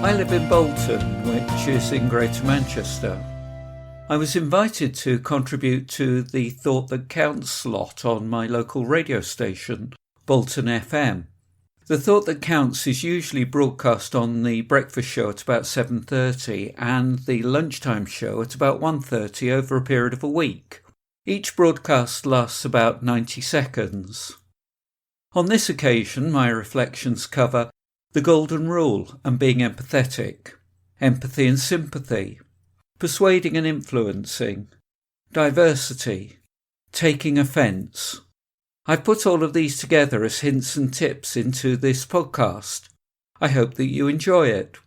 I live in Bolton, which is in Greater Manchester. I was invited to contribute to the Thought That Counts slot on my local radio station, Bolton FM. The Thought That Counts is usually broadcast on the breakfast show at about 7:30 and the lunchtime show at about 1:30 over a period of a week. Each broadcast lasts about 90 seconds. On this occasion, my reflections cover the golden rule and being empathetic, empathy and sympathy, persuading and influencing, diversity, taking offence. I've put all of these together as hints and tips into this podcast. I hope that you enjoy it.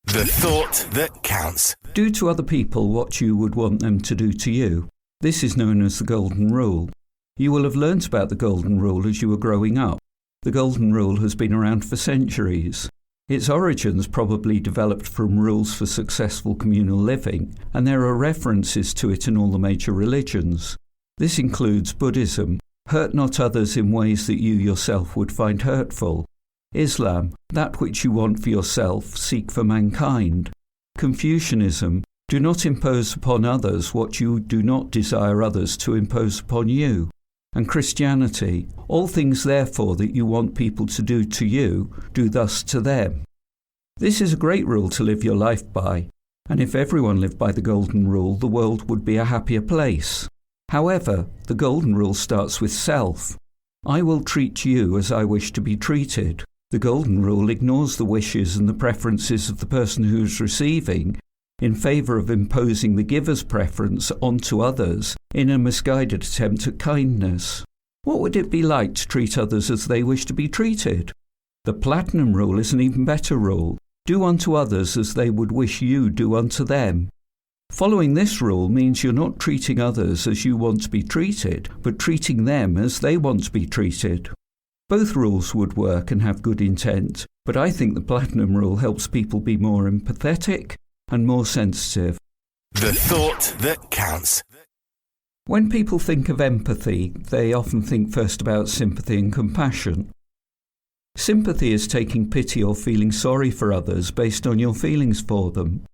The Thought That Counts. Do to other people what you would want them to do to you. This is known as the golden rule. You will have learnt about the golden rule as you were growing up. The golden rule has been around for centuries. Its origins probably developed from rules for successful communal living, and there are references to it in all the major religions. This includes Buddhism, hurt not others in ways that you yourself would find hurtful. Islam, that which you want for yourself, seek for mankind. Confucianism, do not impose upon others what you do not desire others to impose upon you. And Christianity, all things therefore that you want people to do to you, do thus to them. This is a great rule to live your life by, and if everyone lived by the golden rule, the world would be a happier place. However, the golden rule starts with self. I will treat you as I wish to be treated. The golden rule ignores the wishes and the preferences of the person who is receiving in favour of imposing the giver's preference onto others in a misguided attempt at kindness. What would it be like to treat others as they wish to be treated? The platinum rule is an even better rule. Do unto others as they would wish you do unto them. Following this rule means you're not treating others as you want to be treated, but treating them as they want to be treated. Both rules would work and have good intent, but I think the platinum rule helps people be more empathetic and more sensitive. The Thought That Counts. When people think of empathy, they often think first about sympathy and compassion. Sympathy is taking pity or feeling sorry for others based on your feelings for them,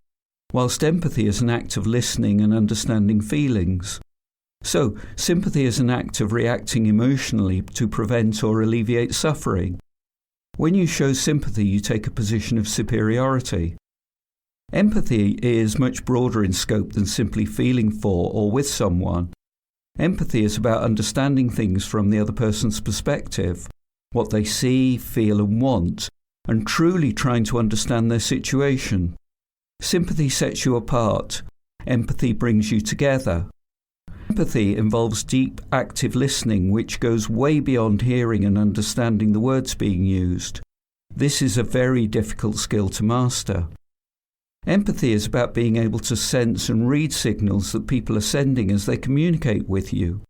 whilst empathy is an act of listening and understanding feelings. So, sympathy is an act of reacting emotionally to prevent or alleviate suffering. When you show sympathy, you take a position of superiority. Empathy is much broader in scope than simply feeling for or with someone. Empathy is about understanding things from the other person's perspective, what they see, feel and want, and truly trying to understand their situation. Sympathy sets you apart. Empathy brings you together. Empathy involves deep, active listening, which goes way beyond hearing and understanding the words being used. This is a very difficult skill to master. Empathy is about being able to sense and read signals that people are sending as they communicate with you.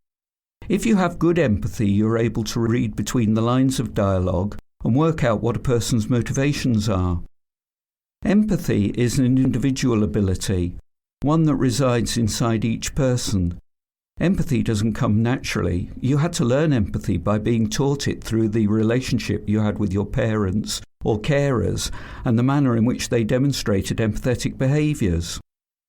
If you have good empathy, you're able to read between the lines of dialogue and work out what a person's motivations are. Empathy is an individual ability, one that resides inside each person. Empathy doesn't come naturally. You had to learn empathy by being taught it through the relationship you had with your parents or carers and the manner in which they demonstrated empathetic behaviours.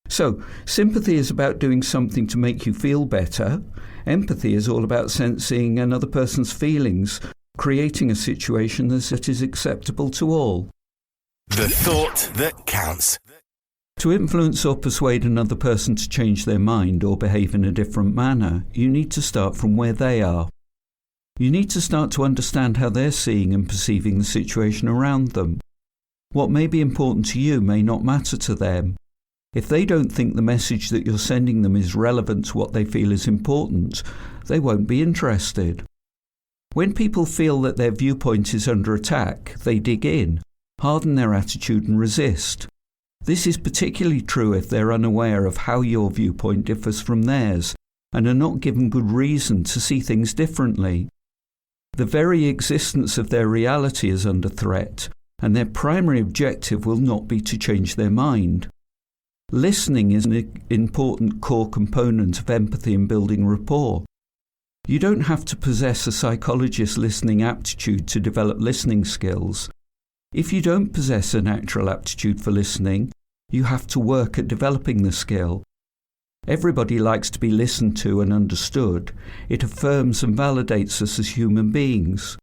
So, sympathy is about doing something to make you feel better. Empathy is all about sensing another person's feelings, creating a situation that is acceptable to all. The Thought That Counts. To influence or persuade another person to change their mind or behave in a different manner, you need to start from where they are. You need to start to understand how they're seeing and perceiving the situation around them. What may be important to you may not matter to them. If they don't think the message that you're sending them is relevant to what they feel is important, they won't be interested. When people feel that their viewpoint is under attack, they dig in, harden their attitude and resist. This is particularly true if they're unaware of how your viewpoint differs from theirs and are not given good reason to see things differently. The very existence of their reality is under threat, and their primary objective will not be to change their mind. Listening is an important core component of empathy and building rapport. You don't have to possess a psychologist's listening aptitude to develop listening skills. If you don't possess a natural aptitude for listening, you have to work at developing the skill. Everybody likes to be listened to and understood. It affirms and validates us as human beings.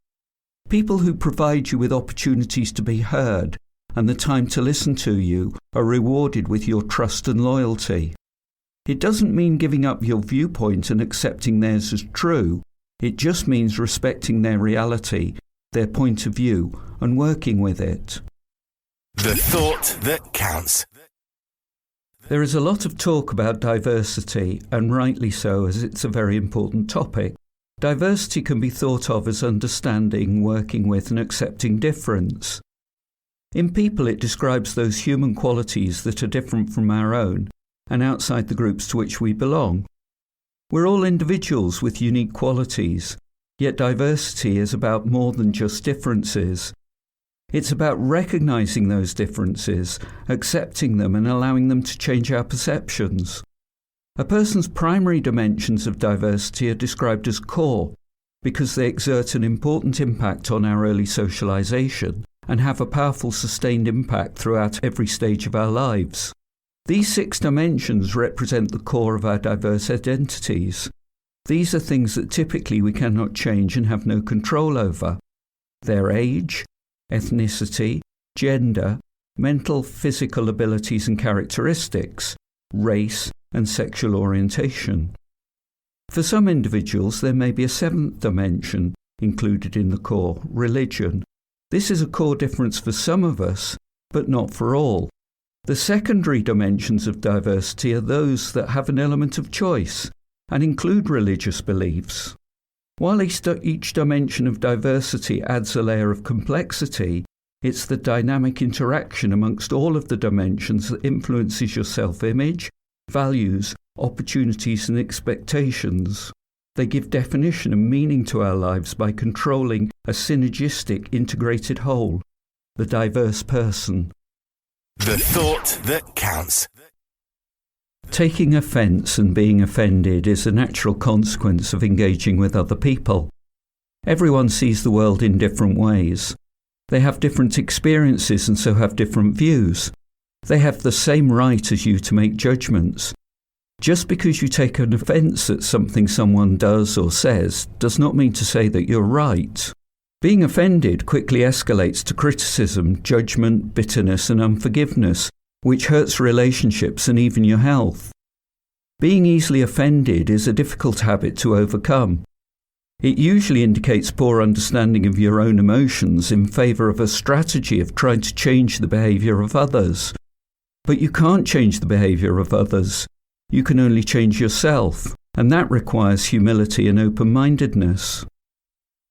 People who provide you with opportunities to be heard and the time to listen to you are rewarded with your trust and loyalty. It doesn't mean giving up your viewpoint and accepting theirs as true. It just means respecting their reality, their point of view, and working with it. The thought that counts. There is a lot of talk about diversity, and rightly so, as it's a very important topic. Diversity can be thought of as understanding, working with, and accepting difference. In people, it describes those human qualities that are different from our own and outside the groups to which we belong. We're all individuals with unique qualities, yet diversity is about more than just differences. It's about recognizing those differences, accepting them, and allowing them to change our perceptions. A person's primary dimensions of diversity are described as core because they exert an important impact on our early socialization and have a powerful sustained impact throughout every stage of our lives. These 6 dimensions represent the core of our diverse identities. These are things that typically we cannot change and have no control over. Their age, ethnicity, gender, mental, physical abilities and characteristics, race, and sexual orientation. For some individuals, there may be a 7th dimension included in the core, religion. This is a core difference for some of us, but not for all. The secondary dimensions of diversity are those that have an element of choice and include religious beliefs. While each dimension of diversity adds a layer of complexity, it's the dynamic interaction amongst all of the dimensions that influences your self-image, values, opportunities and expectations. They give definition and meaning to our lives by controlling a synergistic, integrated whole, the diverse person. The thought that counts. Taking offence and being offended is a natural consequence of engaging with other people. Everyone sees the world in different ways. They have different experiences and so have different views. They have the same right as you to make judgments. Just because you take an offence at something someone does or says does not mean to say that you're right. Being offended quickly escalates to criticism, judgment, bitterness and unforgiveness, which hurts relationships and even your health. Being easily offended is a difficult habit to overcome. It usually indicates poor understanding of your own emotions in favour of a strategy of trying to change the behaviour of others. But you can't change the behaviour of others. You can only change yourself, and that requires humility and open-mindedness.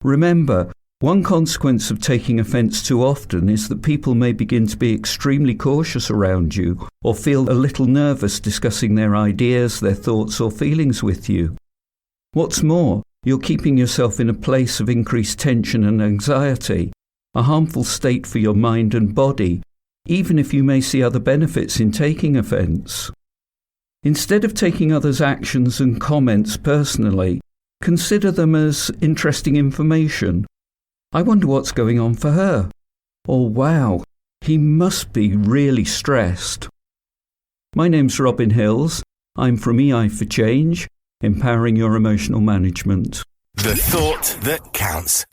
Remember, one consequence of taking offence too often is that people may begin to be extremely cautious around you or feel a little nervous discussing their ideas, their thoughts or feelings with you. What's more, you're keeping yourself in a place of increased tension and anxiety, a harmful state for your mind and body, even if you may see other benefits in taking offence. Instead of taking others' actions and comments personally, consider them as interesting information. I wonder what's going on for her. Or wow, he must be really stressed. My name's Robin Hills. I'm from EI for Change, empowering your emotional management. The thought that counts.